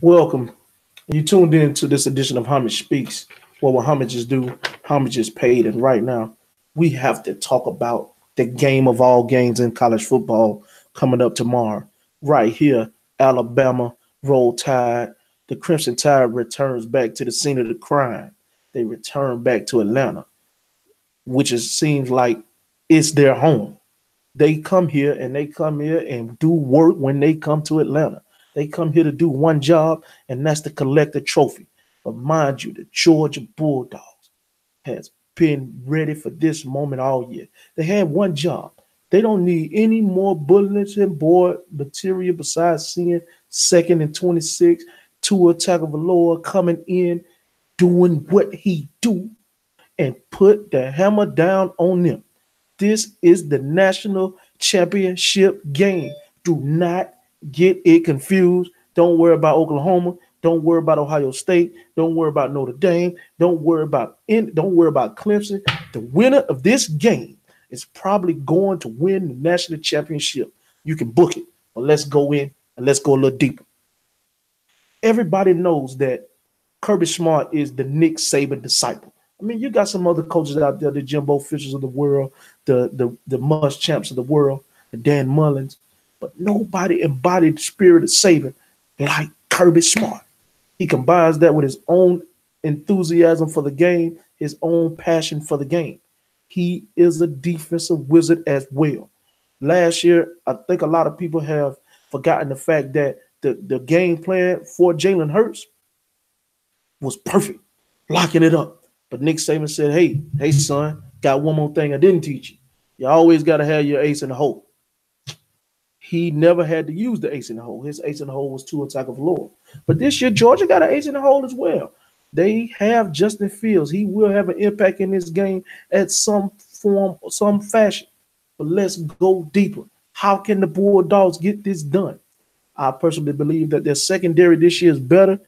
Welcome. You tuned in to this edition of Homage Speaks, where what homage is due, homage is paid. And right now, we have to talk about the game of all games in college football coming up tomorrow. Right here, Alabama, Roll Tide. The Crimson Tide returns back to the scene of the crime. They return back to Atlanta, which seems like it's their home. They come here and do work when they come to Atlanta. They come here to do one job, and that's to collect a trophy. But mind you, the Georgia Bulldogs has been ready for this moment all year. They had one job. They don't need any more bulletin board material besides seeing second and 26, Tua Tagovailoa coming in, doing what he do, and put the hammer down on them. This is the national championship game. Do not get it confused. Don't worry about Oklahoma. Don't worry about Ohio State. Don't worry about Notre Dame. Don't worry about Clemson. The winner of this game is probably going to win the national championship. You can book it. But let's go in and let's go a little deeper. Everybody knows that Kirby Smart is the Nick Saban disciple. I mean, you got some other coaches out there, the Jimbo Fishers of the world, the Mush Champs of the world, the Dan Mullins, but nobody embodied the spirit of Saban like Kirby Smart. He combines that with his own enthusiasm for the game, his own passion for the game. He is a defensive wizard as well. Last year, I think a lot of people have forgotten the fact that the game plan for Jalen Hurts was perfect, locking it up. But Nick Saban said, hey, son, got one more thing I didn't teach you. You always got to have your ace in the hole. He never had to use the ace in the hole. His ace in the hole was Tua Tagovailoa. But this year, Georgia got an ace in the hole as well. They have Justin Fields. He will have an impact in this game at some form or some fashion. But let's go deeper. How can the Bulldogs get this done? I personally believe that their secondary this year is better,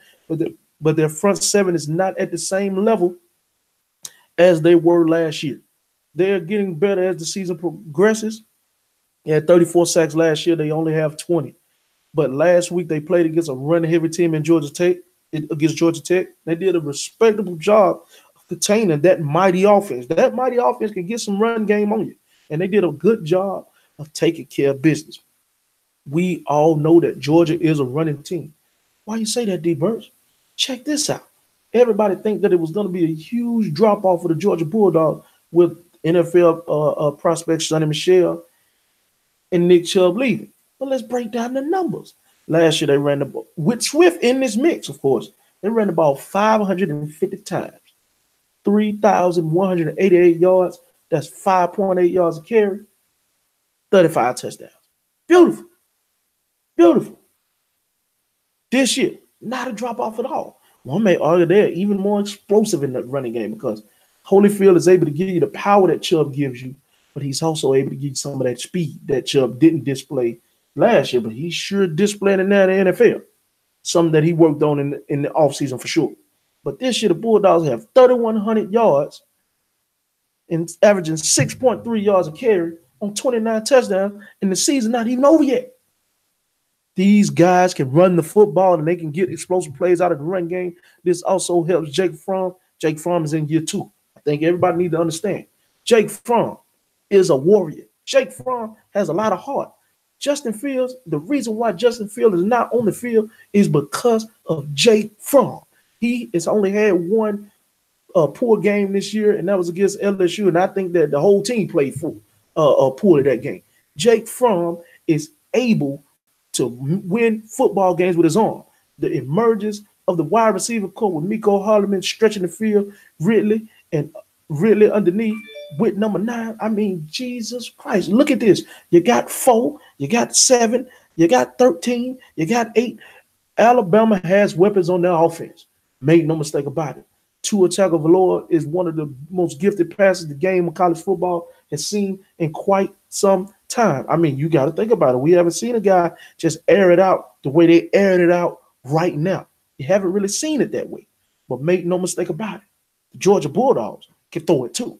but their front seven is not at the same level as they were last year. They're getting better as the season progresses. They had 34 sacks last year. They only have 20. But last week they played against a run-heavy team in Georgia Tech. Against Georgia Tech, they did a respectable job of containing that mighty offense. That mighty offense can get some run game on you, and they did a good job of taking care of business. We all know that Georgia is a running team. Why you say that, D. Burns? Check this out. Everybody think that it was going to be a huge drop off for the Georgia Bulldogs with NFL prospects Sonny Michel and Nick Chubb leaving. But let's break down the numbers. Last year they ran the ball with Swift in this mix, of course. They ran the ball 550 times, 3,188 yards. That's 5.8 yards a carry, 35 touchdowns. Beautiful. Beautiful. This year, not a drop off at all. One may argue they're even more explosive in the running game because Holyfield is able to give you the power that Chubb gives you, but he's also able to give you some of that speed that Chubb didn't display last year, but he sure displayed it now in the NFL. Something that he worked on in the offseason for sure. But this year, the Bulldogs have 3,100 yards and averaging 6.3 yards a carry on 29 touchdowns, and the season not even over yet. These guys can run the football and they can get explosive plays out of the run game. This also helps Jake Fromm. Jake Fromm is in year 2. I think everybody needs to understand. Jake Fromm is a warrior. Jake Fromm has a lot of heart. Justin Fields, the reason why Justin Fields is not on the field is because of Jake Fromm. He has only had one poor game this year, and that was against LSU, and I think that the whole team played poorly that game. Jake Fromm is able to win football games with his arm. The emergence of the wide receiver core with Miko Harleman stretching the field, Ridley underneath with number 9. I mean, Jesus Christ, look at this. You got 4, you got 7, you got 13, you got 8. Alabama has weapons on their offense. Make no mistake about it. Tua Tagovailoa is one of the most gifted passers the game of college football has seen in quite some time. I mean, you got to think about it. We haven't seen a guy just air it out the way they aired it out right now. You haven't really seen it that way. But make no mistake about it. The Georgia Bulldogs can throw it too.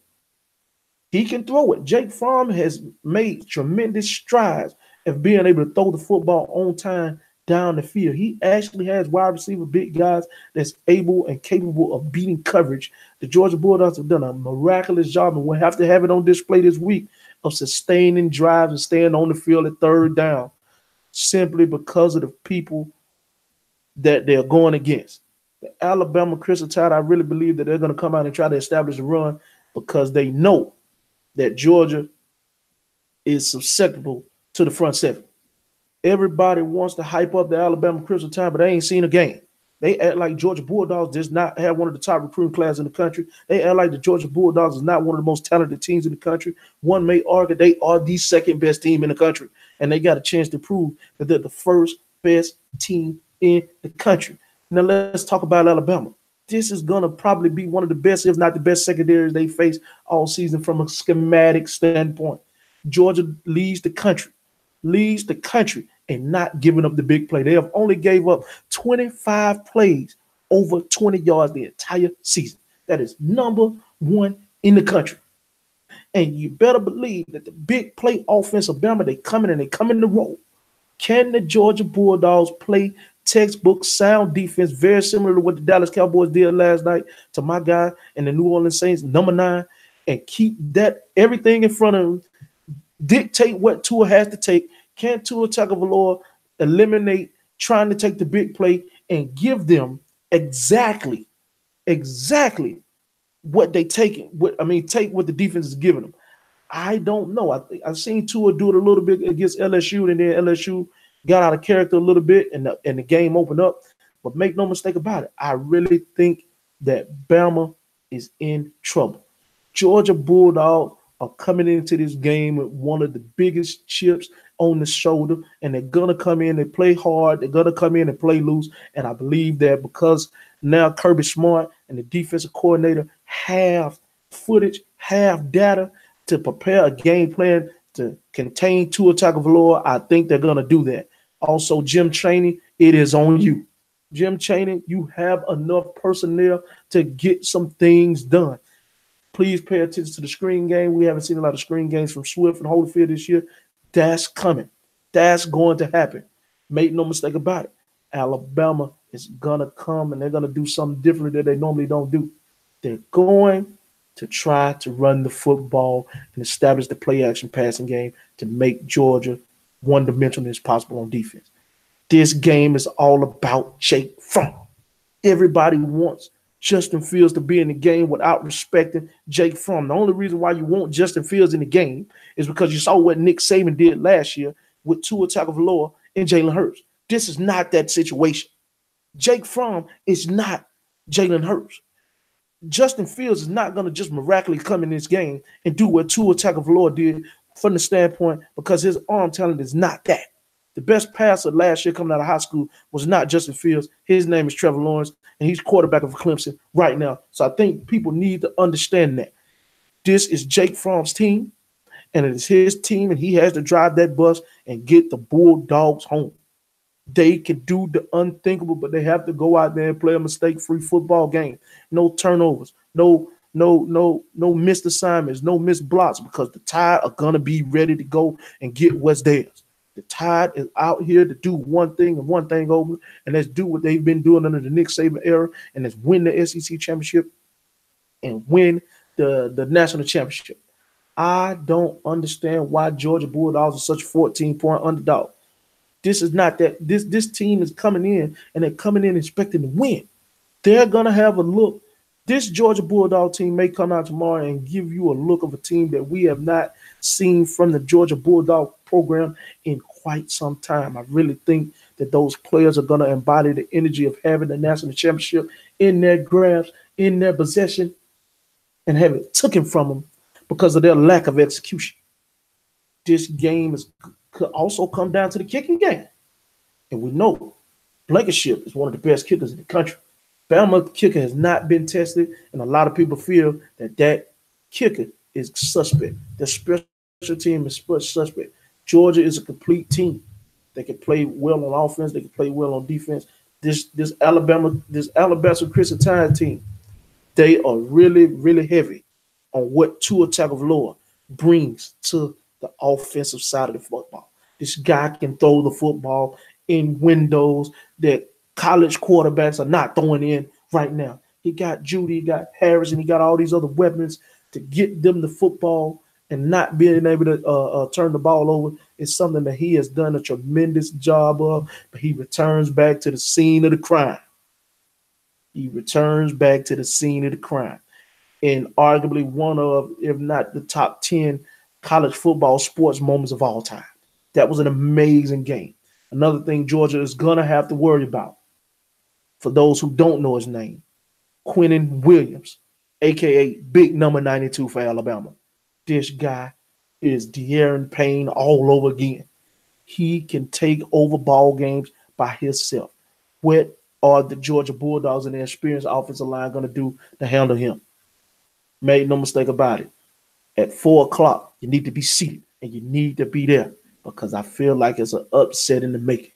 He can throw it. Jake Fromm has made tremendous strides of being able to throw the football on time down the field. He actually has wide receiver big guys that's able and capable of beating coverage. The Georgia Bulldogs have done a miraculous job, and we'll have to have it on display this week of sustaining drives and staying on the field at third down simply because of the people that they're going against. The Alabama Crimson Tide, I really believe that they're going to come out and try to establish a run because they know that Georgia is susceptible to the front seven. Everybody wants to hype up the Alabama Crimson Tide, but they ain't seen a game. They act like Georgia Bulldogs does not have one of the top recruiting classes in the country. They act like the Georgia Bulldogs is not one of the most talented teams in the country. One may argue they are the second best team in the country, and they got a chance to prove that they're the first best team in the country. Now let's talk about Alabama. This is going to probably be one of the best, if not the best secondaries they face all season from a schematic standpoint. Georgia leads the country and not giving up the big play. They have only gave up 25 plays over 20 yards the entire season. That is number one in the country. And you better believe that the big play offense of Bama, they come in the roll. Can the Georgia Bulldogs play textbook sound defense, very similar to what the Dallas Cowboys did last night to my guy and the New Orleans Saints, number 9, and keep that everything in front of them, dictate what Tua has to take? Can Tua Tagovailoa eliminate trying to take the big play and give them exactly what they take? Take what the defense is giving them. I don't know. I've seen Tua do it a little bit against LSU, and then LSU got out of character a little bit, and the game opened up. But make no mistake about it, I really think that Bama is in trouble. Georgia Bulldogs are coming into this game with one of the biggest chips on the shoulder, and they're going to come in and play hard. They're going to come in and play loose, and I believe that because now Kirby Smart and the defensive coordinator have footage, have data to prepare a game plan to contain Tua Tagovailoa, I think they're going to do that. Also, Jim Chaney, it is on you. Jim Chaney, you have enough personnel to get some things done. Please pay attention to the screen game. We haven't seen a lot of screen games from Swift and Holyfield this year. That's coming. That's going to happen. Make no mistake about it. Alabama is going to come, and they're going to do something different that they normally don't do. They're going to try to run the football and establish the play-action passing game to make Georgia one-dimensional as possible on defense. This game is all about Jake Fromm. Everybody wants Justin Fields to be in the game without respecting Jake Fromm. The only reason why you want Justin Fields in the game is because you saw what Nick Saban did last year with Tua Tagovailoa and Jalen Hurts. This is not that situation. Jake Fromm is not Jalen Hurts. Justin Fields is not going to just miraculously come in this game and do what Tua Tagovailoa did from the standpoint because his arm talent is not that. The best passer last year coming out of high school was not Justin Fields. His name is Trevor Lawrence, and he's quarterback of Clemson right now. So I think people need to understand that. This is Jake Fromm's team, and it is his team, and he has to drive that bus and get the Bulldogs home. They can do the unthinkable, but they have to go out there and play a mistake-free football game. No turnovers, no missed assignments, no missed blocks, because the Tide are going to be ready to go and get what's theirs. The Tide is out here to do one thing and one thing only, and that's do what they've been doing under the Nick Saban era, and that's win the SEC championship and win the national championship. I don't understand why Georgia Bulldogs are such a 14-point underdog. This is not that. This team is coming in, and they're coming in expecting to win. They're going to have a look. This Georgia Bulldog team may come out tomorrow and give you a look of a team that we have not seen from the Georgia Bulldog program in quite some time. I really think that those players are going to embody the energy of having the national championship in their grasp, in their possession, and have it taken from them because of their lack of execution. This game could also come down to the kicking game. And we know Blankenship is one of the best kickers in the country. Bama kicker has not been tested, and a lot of people feel that kicker is suspect. The special team is suspect. Georgia is a complete team. They can play well on offense. They can play well on defense. This Alabama Crimson Tide team, they are really, really heavy on what Tua Tagovailoa brings to the offensive side of the football. This guy can throw the football in windows that college quarterbacks are not throwing in right now. He got Judy, he got Harris, and he got all these other weapons to get them the football, and not being able to turn the ball over is something that he has done a tremendous job of. But he returns back to the scene of the crime. He returns back to the scene of the crime. And arguably one of, if not the top 10 college football sports moments of all time. That was an amazing game. Another thing Georgia is going to have to worry about, for those who don't know his name, Quinnen Williams, a.k.a. Big Number 92 for Alabama. This guy is De'Aaron Payne all over again. He can take over ball games by himself. What are the Georgia Bulldogs and their experienced offensive line going to do to handle him? Made no mistake about it. At 4 o'clock, you need to be seated and you need to be there, because I feel like it's an upset in the making.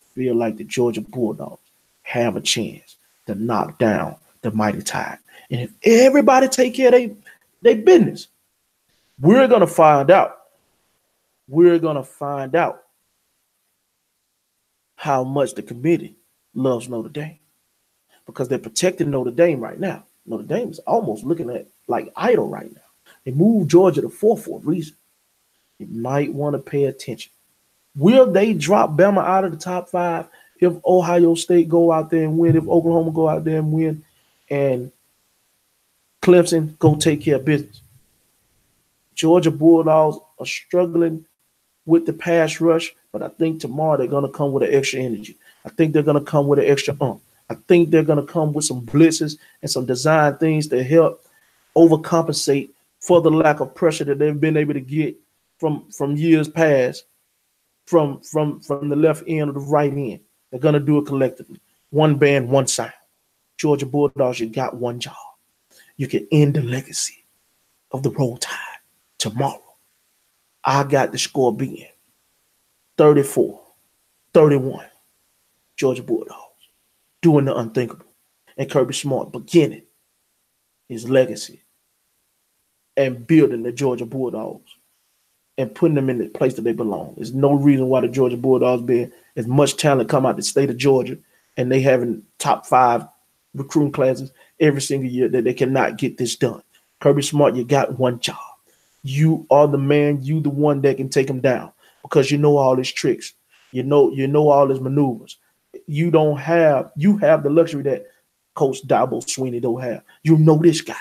I feel like the Georgia Bulldogs have a chance to knock down the Mighty Tide. And if everybody take care of their business, we're going to find out. We're going to find out how much the committee loves Notre Dame, because they're protecting Notre Dame right now. Notre Dame is almost looking at like idle right now. They moved Georgia to 4 for a reason. You might want to pay attention. Will they drop Bama out of the top 5 if Ohio State go out there and win, if Oklahoma go out there and win, and Clemson go take care of business? Georgia Bulldogs are struggling with the pass rush, but I think tomorrow they're going to come with an extra energy. I think they're going to come with an extra I think they're going to come with some blitzes and some design things to help overcompensate for the lack of pressure that they've been able to get from years past from the left end or the right end. They're going to do it collectively. One band, one sound. Georgia Bulldogs, you got one job. You can end the legacy of the Roll Tide tomorrow. I got the score being 34-31. Georgia Bulldogs doing the unthinkable. And Kirby Smart beginning his legacy and building the Georgia Bulldogs and putting them in the place that they belong. There's no reason why the Georgia Bulldogs, being as much talent come out the state of Georgia, and they having top 5 recruiting classes every single year, that they cannot get this done. Kirby Smart, you got one job. You are the man. You the one that can take them down, because you know all his tricks. You know all his maneuvers. You have the luxury that Coach Dabo Swinney don't have. You know this guy.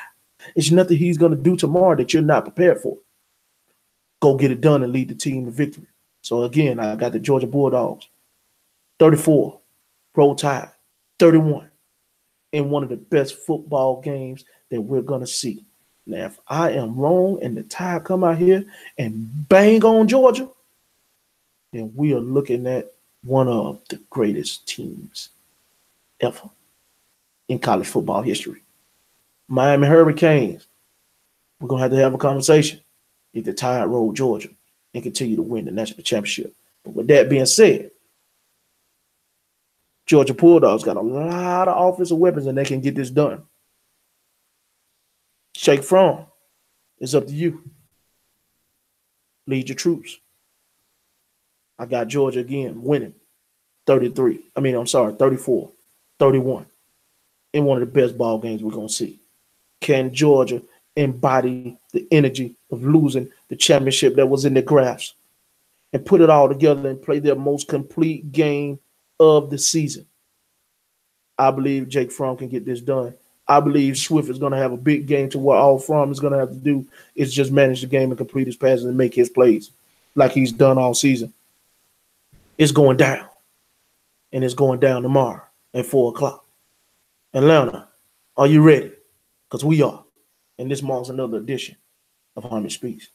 It's nothing he's going to do tomorrow that you're not prepared for. Go get it done and lead the team to victory. So again, I got the Georgia Bulldogs 34, Roll Tide 31, in one of the best football games that we're going to see. Now, if I am wrong and the Tide come out here and bang on Georgia, then we are looking at one of the greatest teams ever in college football history. Miami Hurricanes, we're going to have a conversation if the Tide roll Georgia and continue to win the national championship. But with that being said, Georgia Bulldogs got a lot of offensive weapons and they can get this done. Jake Fromm, it's up to you. Lead your troops. I got Georgia again winning 34-31 in one of the best ball games we're going to see. Can Georgia embody the energy of losing the championship that was in their grasp and put it all together and play their most complete game of the season? I believe Jake Fromm can get this done. I believe Swift is going to have a big game, to what all Fromm is going to have to do is just manage the game and complete his passes and make his plays like he's done all season. It's going down, and it's going down tomorrow at 4 o'clock. Atlanta, are you ready? Because we are. And this marks another edition of Harmon Speaks.